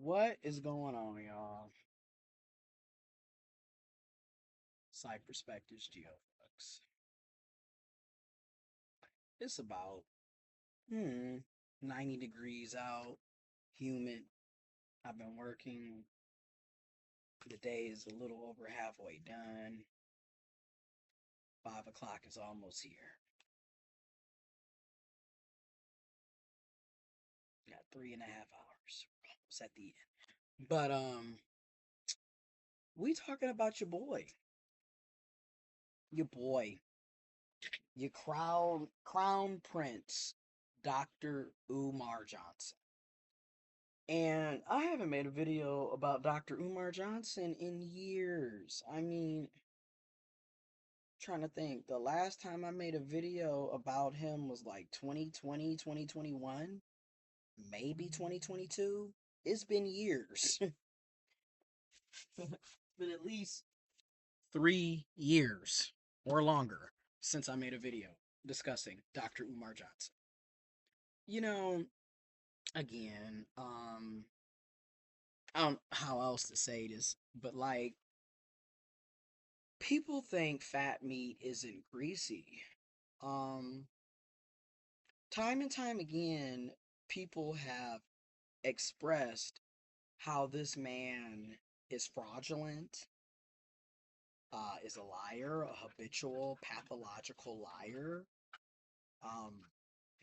What is going on, y'all? Side Perspectives Geoflux. It's about 90 degrees out, humid. I've been working. The day is a little over halfway done. 5 o'clock is almost here. Got 3.5 hours. Almost at the end. But we talking about your boy, your crown prince, Dr. Umar Johnson. And I haven't made a video about Dr. Umar Johnson in years. Trying to think. The last time I made a video about him was like 2020, 2021, maybe 2022. It's been years. It's been at least 3 years or longer since I made a video discussing Dr. Umar Johnson. You know, again, I don't know how else to say this, but like, people think fat meat isn't greasy. Um, Time and time again, people have expressed how this man is fraudulent, is a liar, a habitual, pathological liar.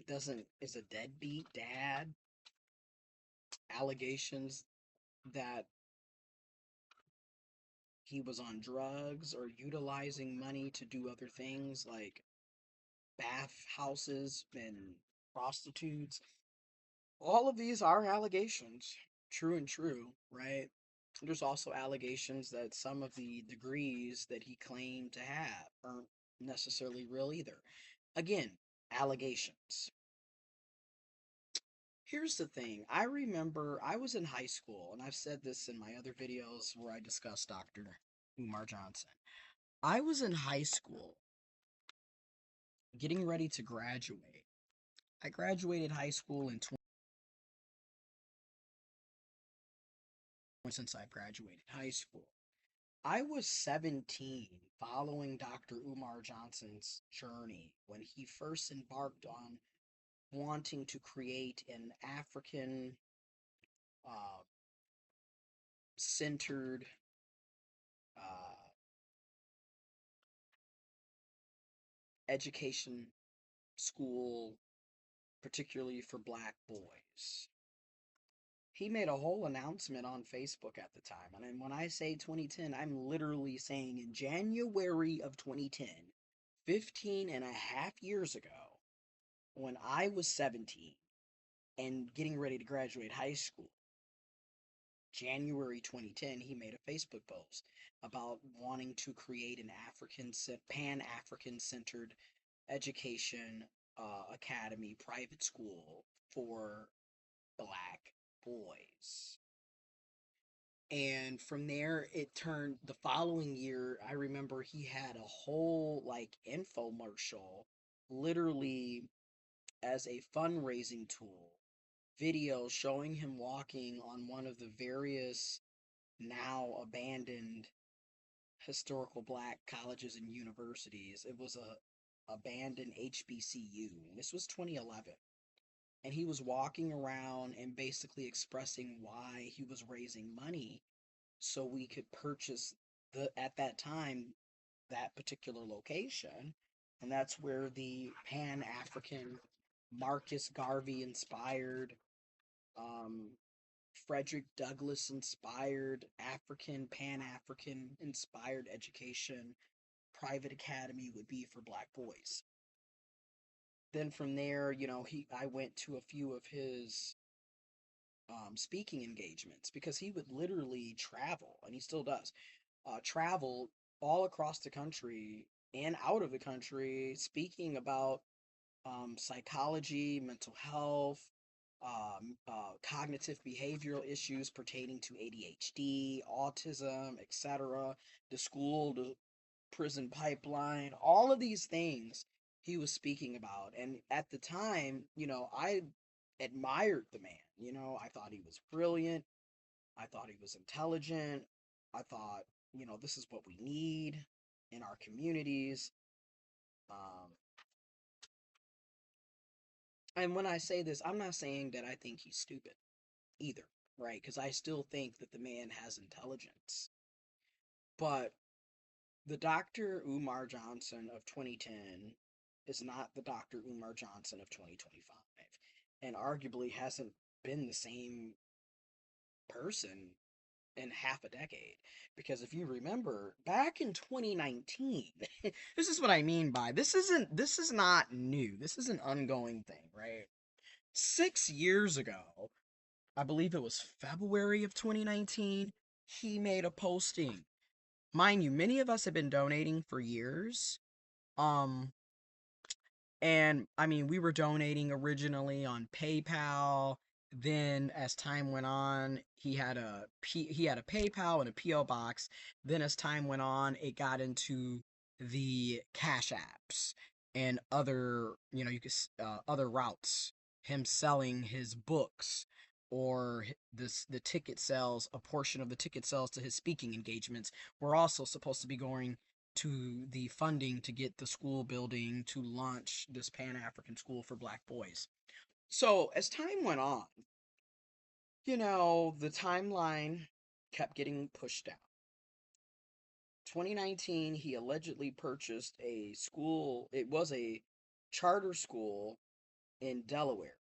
Doesn't is a deadbeat dad. Allegations that he was on drugs or utilizing money to do other things like bath houses and prostitutes. All of these are allegations, true and true, right? There's also allegations that some of the degrees that he claimed to have aren't necessarily real either. Again, allegations. Here's the thing. I remember I was in high school, and I've said this in my other videos where I discuss Dr. Umar Johnson. I was in high school getting ready to graduate. I graduated high school in 20 since I graduated high school. I was 17 following Dr. Umar Johnson's journey when he first embarked on wanting to create an African uh, centered uh, education school, particularly for black boys. He made a whole announcement on Facebook at the time. And when I say 2010, I'm literally saying in January of 2010, 15 and a half years ago, when I was 17 and getting ready to graduate high school, January 2010, he made a Facebook post about wanting to create an Pan African centered education academy private school for black boys. And from there, it turned the following year. I remember he had a whole like infomercial, literally as a fundraising tool, video showing him walking on one of the various now abandoned historical black colleges and universities. It was a abandoned HBCU. This was 2011. And he was walking around and basically expressing why he was raising money so we could purchase the at that time that particular location. And that's where the Pan African Marcus Garvey inspired, um, Frederick Douglass inspired, Pan African inspired education private academy would be for black boys. Then from there, I went to a few of his speaking engagements because he would literally travel, and he still does, travel all across the country and out of the country speaking about psychology, mental health, cognitive behavioral issues pertaining to ADHD, autism, etc., the school to prison pipeline, all of these things he was speaking about. And at the time, I admired the man. I thought he was brilliant. I thought he was intelligent. I thought, this is what we need in our communities. Um, and when I say this, I'm not saying that I think he's stupid either, right? Because I still think that the man has intelligence. But the Dr. Umar Johnson of 2010 is not the Dr. Umar Johnson of 2025, and arguably hasn't been the same person in half a decade. Because if you remember, back in 2019, this is what I mean by this is not new. This is an ongoing thing, right? 6 years ago, I believe it was February of 2019, he made a posting. Mind you, many of us have been donating for years. Um, and I mean, we were donating originally on PayPal. Then, as time went on, he had a PayPal and a PO box. Then, as time went on, it got into the Cash Apps and other, you could other routes. Him selling his books, or the ticket sales, a portion of the ticket sales to his speaking engagements were also supposed to be going to the funding to get the school building to launch this Pan African school for black boys. So as time went on, the timeline kept getting pushed down. 2019, he allegedly purchased a school. It was a charter school in Delaware.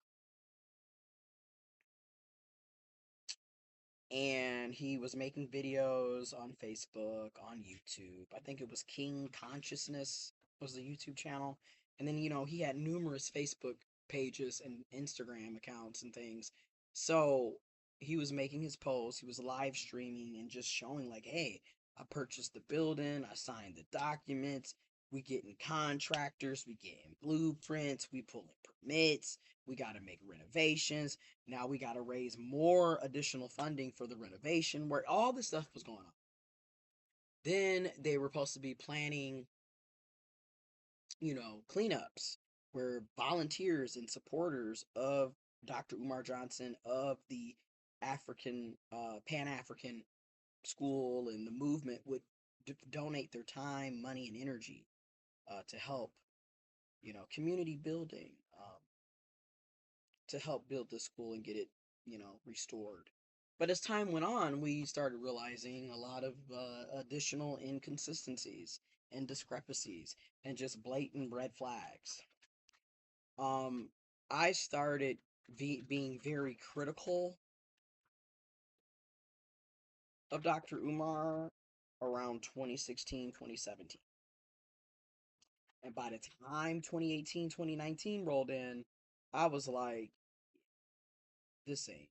And he was making videos on Facebook, on YouTube. I think it was King Consciousness was the YouTube channel. And then, he had numerous Facebook pages and Instagram accounts and things. So he was making his posts, he was live streaming and just showing, like, hey, I purchased the building, I signed the documents, we getting contractors, we getting blueprints, we pulling permits, we got to make renovations. Now we got to raise more additional funding for the renovation, where all this stuff was going on. Then they were supposed to be planning, cleanups where volunteers and supporters of Dr. Umar Johnson, of the Pan African school and the movement, would donate their time, money, and energy to help, community building, to help build the school and get it, restored. But as time went on, we started realizing a lot of additional inconsistencies and discrepancies and just blatant red flags. Um, I started being very critical of Dr. Umar around 2016, 2017. And by the time 2018, 2019 rolled in, I was like, this ain't,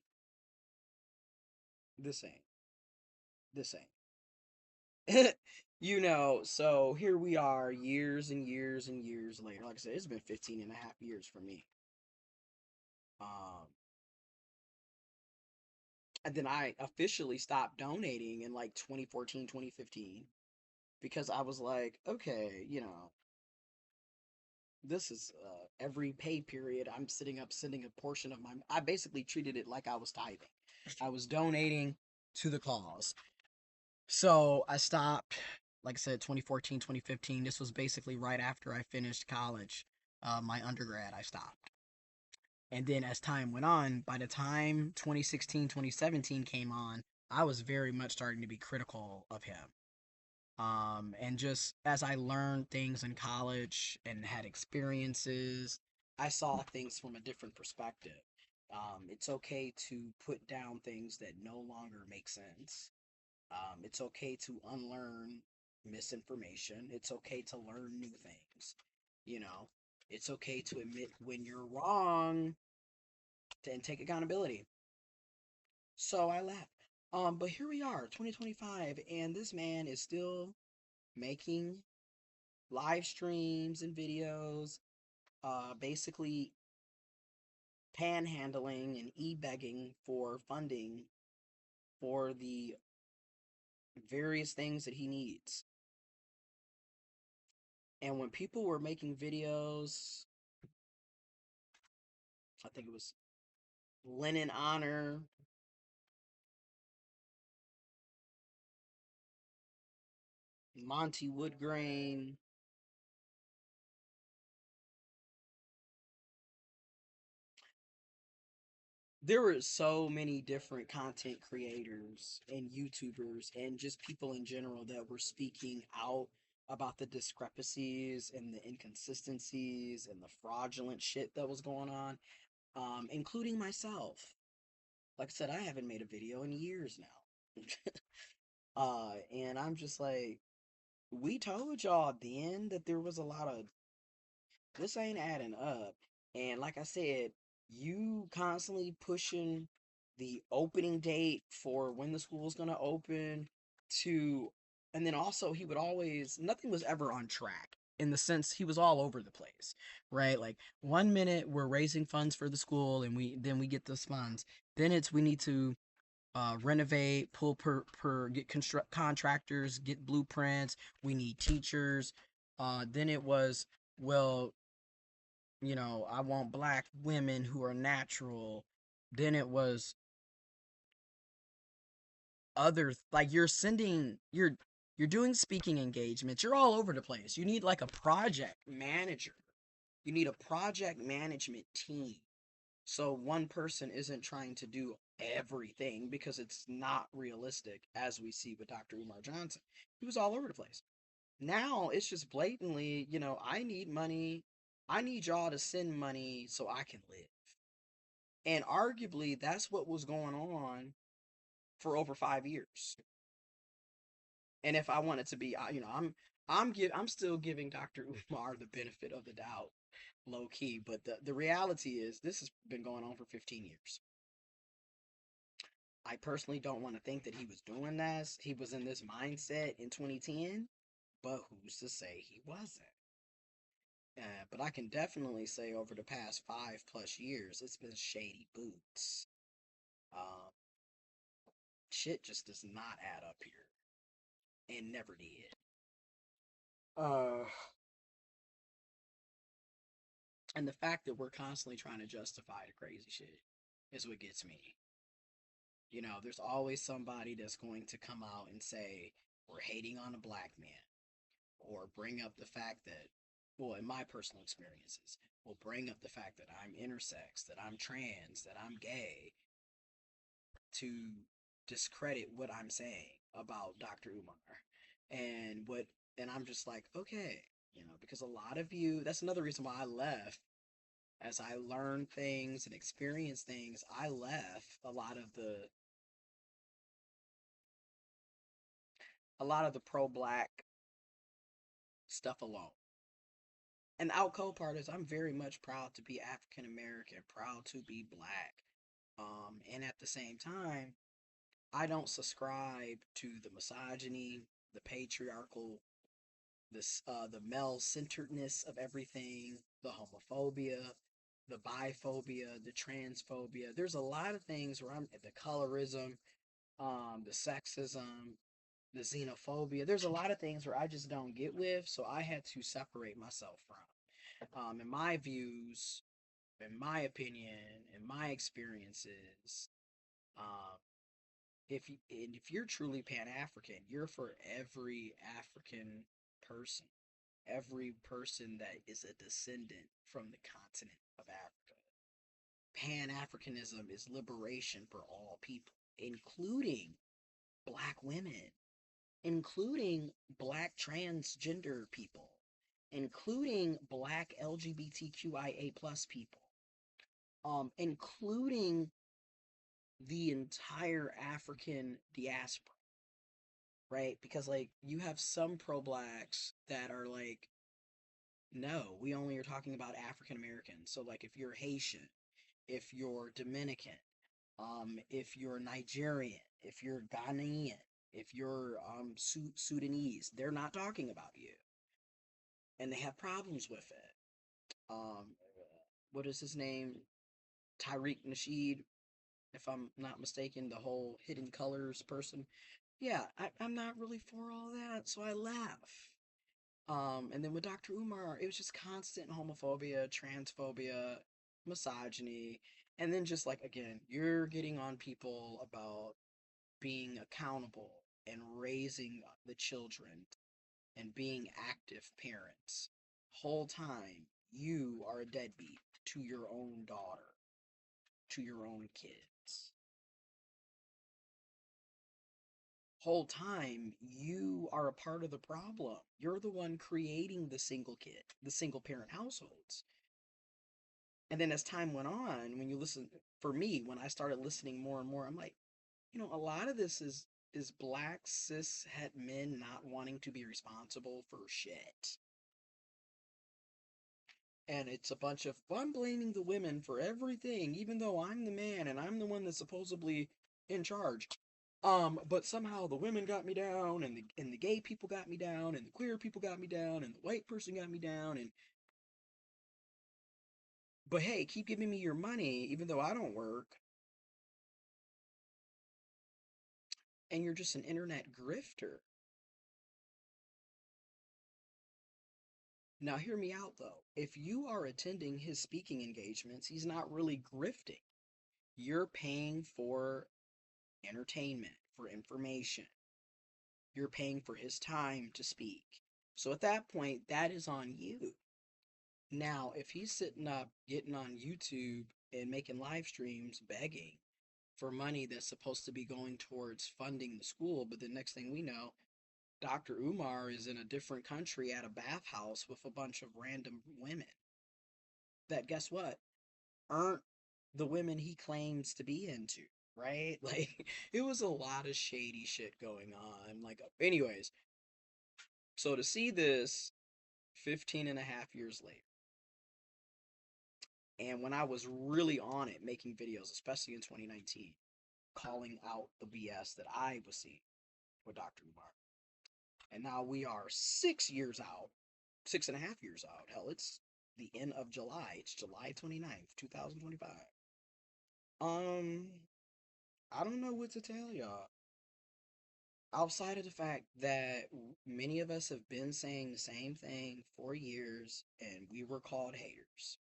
this ain't, this ain't. So here we are years and years and years later. Like I said, it's been 15 and a half years for me. Um, and then I officially stopped donating in like 2014, 2015, because I was like, okay, this is every pay period I'm sending a portion of I basically treated it like I was tithing. I was donating to the cause. So I stopped, like I said, 2014, 2015. This was basically right after I finished college, my undergrad, I stopped. And then as time went on, by the time 2016, 2017 came on, I was very much starting to be critical of him. And just as I learned things in college and had experiences, I saw things from a different perspective. It's okay to put down things that no longer make sense. It's okay to unlearn misinformation. It's okay to learn new things. You know, it's okay to admit when you're wrong and take accountability. So I left. But here we are, 2025, and this man is still making live streams and videos, basically panhandling and e-begging for funding for the various things that he needs. And when people were making videos, I think it was Lennon Honor, Monty Woodgrain. There were so many different content creators and YouTubers and just people in general that were speaking out about the discrepancies and the inconsistencies and the fraudulent shit that was going on, including myself. Like I said, I haven't made a video in years now. And I'm just like, we told y'all then that there was a lot of this ain't adding up. And like I said, you constantly pushing the opening date for when the school's gonna open to, and then also he would always, nothing was ever on track in the sense he was all over the place, right? Like 1 minute we're raising funds for the school and we get those funds. Then it's we need to renovate, pull per get construct contractors, get blueprints. We need teachers. Then it was, well, I want black women who are natural. Then it was other, like you're doing speaking engagements. You're all over the place. You need like a project manager. You need a project management team. So one person isn't trying to do everything because it's not realistic, as we see with Dr. Umar Johnson. He was all over the place. Now it's just blatantly, I need money. I need y'all to send money so I can live. And arguably, that's what was going on for over 5 years. And if I wanted to be, I'm still giving Dr. Umar the benefit of the doubt, low key. But the reality is, this has been going on for 15 years. I personally don't want to think that he was doing this. He was in this mindset in 2010, but who's to say he wasn't? But I can definitely say over the past 5 plus years, it's been shady boots. Um, Shit just does not add up here, and never did. Uh, and the fact that we're constantly trying to justify the crazy shit is what gets me. There's always somebody that's going to come out and say we're hating on a black man, or bring up the fact that, well, in my personal experiences, will bring up the fact that I'm intersex, that I'm trans, that I'm gay, to discredit what I'm saying about Dr. Umar. And what and I'm just like, okay, because a lot of you, that's another reason why I left. As I learned things and experienced things, I left a lot of the pro black stuff alone. And the out cold part is I'm very much proud to be African American, proud to be black. And at the same time, I don't subscribe to the misogyny, the patriarchal, the male centeredness of everything, the homophobia, the biphobia, the transphobia. There's a lot of things where the colorism, the sexism, the xenophobia. There's a lot of things where I just don't get with, so I had to separate myself from. In my views, in my opinion, in my experiences, um, if you're truly Pan African, you're for every African person, every person that is a descendant from the continent of Africa. Pan Africanism is liberation for all people, including black women, including black transgender people, including black LGBTQIA plus people, including the entire African diaspora, right? Because like you have some pro blacks that are like, no, we only are talking about African Americans. So like if you're Haitian, if you're Dominican, if you're Nigerian, if you're Ghanaian, if you're Sudanese, they're not talking about you, and they have problems with it. What is his name? Tariq Nasheed, if I'm not mistaken, the whole Hidden Colors person. Yeah, I'm not really for all that, so I laugh. And then with Dr. Umar, it was just constant homophobia, transphobia, misogyny, and then just like again, you're getting on people about being accountable and raising the children. and being active parents. Whole time you are a deadbeat to your own daughter, to your own kids. Whole time you are a part of the problem. You're the one creating the single parent households. And then as time went on, when you listen, for me, when I started listening more and more, I'm like, a lot of this is black cis het men not wanting to be responsible for shit. And it's a bunch of, well, I'm blaming the women for everything, even though I'm the man and I'm the one that's supposedly in charge. But somehow the women got me down, and the gay people got me down, and the queer people got me down, and the white person got me down, and but hey, keep giving me your money even though I don't work, and you're just an internet grifter. Now hear me out though. If you are attending his speaking engagements, he's not really grifting. You're paying for entertainment, for information. You're paying for his time to speak. So at that point, that is on you. Now, if he's sitting up, getting on YouTube and making live streams begging for money that's supposed to be going towards funding the school, but the next thing we know, Dr. Umar is in a different country at a bathhouse with a bunch of random women that, guess what, aren't the women he claims to be into, right? Like, it was a lot of shady shit going on. Like, anyways, so to see this 15 and a half years later, and when I was really on it, making videos, especially in 2019, calling out the BS that I was seeing with Dr. Umar. And now we are 6 years out, 6.5 years out. Hell, it's the end of July. It's July 29th, 2025. Um, I don't know what to tell y'all. Outside of the fact that many of us have been saying the same thing for years and we were called haters.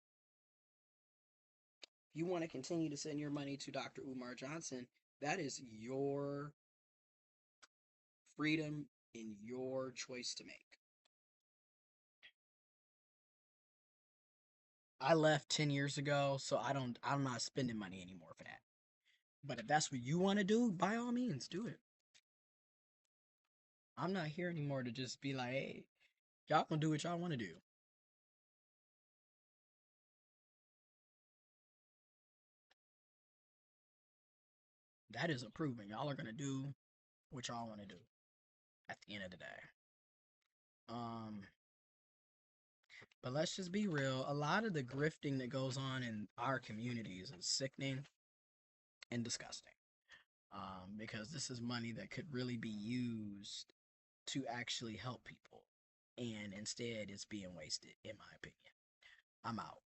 If you want to continue to send your money to Dr. Umar Johnson, that is your freedom and your choice to make. I left 10 years ago, so I'm not spending money anymore for that. But if that's what you want to do, by all means, do it. I'm not here anymore to just be like, hey, y'all gonna do what y'all want to do. That isn't proven. Y'all are gonna do what y'all want to do at the end of the day. Um, but let's just be real. A lot of the grifting that goes on in our communities is sickening and disgusting. Because this is money that could really be used to actually help people. And instead, it's being wasted, in my opinion. I'm out.